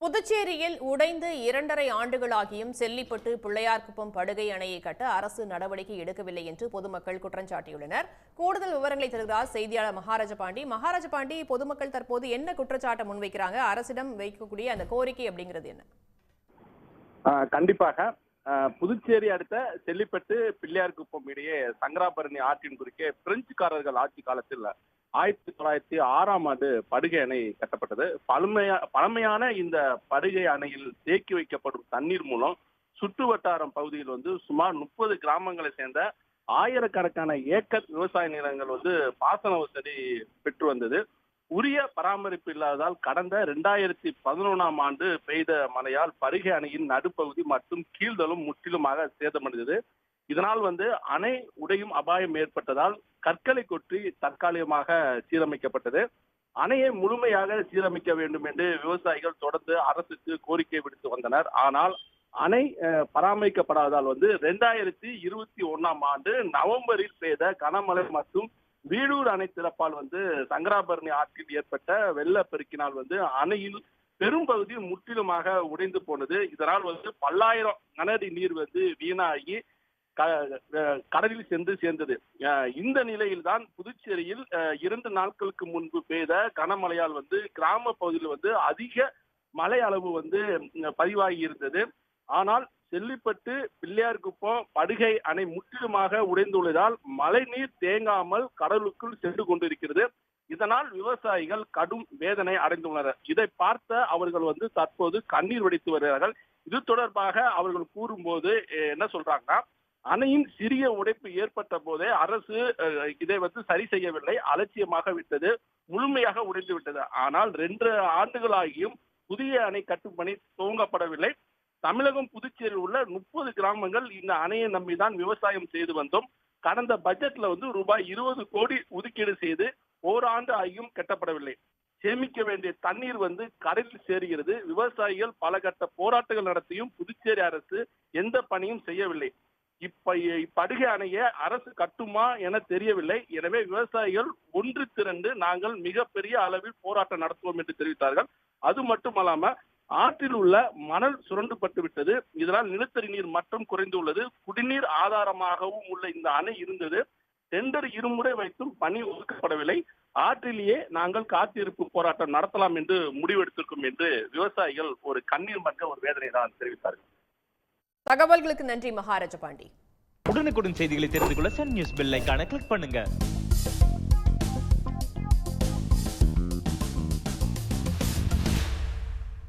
புதுச்சேரியில் உடைந்து 2.5 ஆண்டுகளாகியும் செல்லிப்பட்டு பிள்ளையார்குப்பம் படுகை அணையை கட்ட அரசு நடவடிக்கை எடுக்கவில்லை என்று பொதுமக்கள் குற்றம் சாட்டியுள்ளனர். கூடுதல் விவரங்களை தருகிறார் செய்தியாளர் மகாராஜ பாண்டி. பொதுமக்கள் தற்போது என்ன குற்றச்சாட்டை முன்வைக்கிறாங்க? அரசிடம் வைக்கக்கூடிய அந்த கோரிக்கை அப்படிங்கிறது என்ன? கண்டிப்பாக புதுச்சேரி அடுத்த செல்லிப்பட்டு பிள்ளையார்குப்பம் இடையே சங்கராபரணி ஆற்றின் குறுக்கே பிரெஞ்சுக்காரர்கள் ஆட்சி காலத்தில் 1906 படுகை அணை கட்டப்பட்டது. பழமையான இந்த படுகை அணையில் தேக்கி வைக்கப்படும் தண்ணீர் மூலம் சுற்று வட்டாரம் பகுதியில் சுமார் 30 கிராமங்களை சேர்ந்த ஆயிரக்கணக்கான ஏக்கர் விவசாய நிலங்கள் பாசன வசதி பெற்று வந்தது. உரிய பராமரிப்பு இல்லாததால் கடந்த 2011 பெய்த மழையால் படுகை அணையின் நடுப்பகுதி மற்றும் கீழ்தலும் முற்றிலுமாக சேதமடைந்தது. இதனால் அணை உடையும் அபாயம் ஏற்பட்டதால் கற்களை கொட்டி தற்காலிகமாக சீரமைக்கப்பட்டது. அணையை முழுமையாக சீரமைக்க வேண்டும் என்று விவசாயிகள் தொடர்ந்து அரசுக்கு கோரிக்கை விடுத்து வந்தனர். ஆனால் அணை பராமரிக்கப்படாததால் 2021 நவம்பரில் பெய்த கனமழை மற்றும் வீடூர் அணை திறப்பால் சங்கராபரணி ஆற்றில் ஏற்பட்ட வெள்ளப்பெருக்கினால் அணையில் பெரும்பகுதி முற்றிலுமாக உடைந்து போனது. இதனால் பல்லாயிரம் கனஅடி நீர் வீணாகி கடலில் சென்று சேர்ந்தது. இந்த நிலையில்தான் புதுச்சேரியில் 2 நாட்களுக்கு முன்பு பெய்த கனமழையால் கிராம பகுதியில் அதிக மழை அளவு பதிவாகி இருந்தது. ஆனால் செல்லிப்பட்டு பிள்ளையார்குப்பம் படுகை அணை முற்றிலுமாக உடைந்துள்ளதால் மழை நீர் தேங்காமல் கடலுக்குள் சென்று கொண்டிருக்கிறது. இதனால் விவசாயிகள் கடும் வேதனை அடைந்துள்ளனர். இதை பார்த்த அவர்கள் தற்போது கண்ணீர் வடித்து வருகிறார்கள். இது தொடர்பாக அவர்கள் கூறும்போது என்ன சொல்றாங்கன்னா, அணையின் சிறிய உடைப்பு ஏற்பட்ட போதே அரசு இதை சரி செய்யவில்லை, அலட்சியமாக விட்டது, முழுமையாக உடைந்து விட்டது. ஆனால் 2 ஆண்டுகளாகியும் புதிய அணை கட்டும் பணி துவங்கப்படவில்லை. தமிழகம் புதுச்சேரியில் உள்ள 30 கிராமங்கள் இந்த அணையை நம்பிதான் விவசாயம் செய்து வந்தோம். கடந்த பட்ஜெட்ல ரூபாய் 20 கோடி ஒதுக்கீடு செய்து ஓராண்டு ஆகியும் கட்டப்படவில்லை. சேமிக்க வேண்டிய தண்ணீர் கடலில் சேருகிறது. விவசாயிகள் பல கட்ட போராட்டங்கள் நடத்தியும் புதுச்சேரி அரசு எந்த பணியும் செய்யவில்லை. இப்படுகை அணையை அரசு கட்டுமா என தெரியவில்லை. எனவே விவசாயிகள் ஒன்று திரண்டு நாங்கள் மிகப்பெரிய அளவில் போராட்டம் நடத்துவோம் என்று தெரிவித்தார்கள். அது மட்டுமல்லாம ஆற்றில் உள்ள மணல் சுரண்டப்பட்டு விட்டது. இதனால் நிலத்தடி நீர் மட்டம் குறைந்துள்ளது. குடிநீர் ஆதாரமாகவும் உள்ள இந்த அணை இருந்தது. டெண்டர் இருமுறை வைத்தும் பணி ஒதுக்கப்படவில்லை. ஆற்றிலேயே நாங்கள் காத்திருப்பு போராட்டம் நடத்தலாம் என்று முடிவெடுத்திருக்கும் என்று விவசாயிகள் ஒரு கண்ணீர் மல்க ஒரு வேதனை தான் தெரிவித்தார்கள். தகவல்களுக்கு நன்றி மகாராஜ பாண்டி. உடனுக்குடன் செய்திகளை தெரிந்து கொள்ள சன் நியூஸ் பெல் ஐகானை கிளிக் பண்ணுங்க.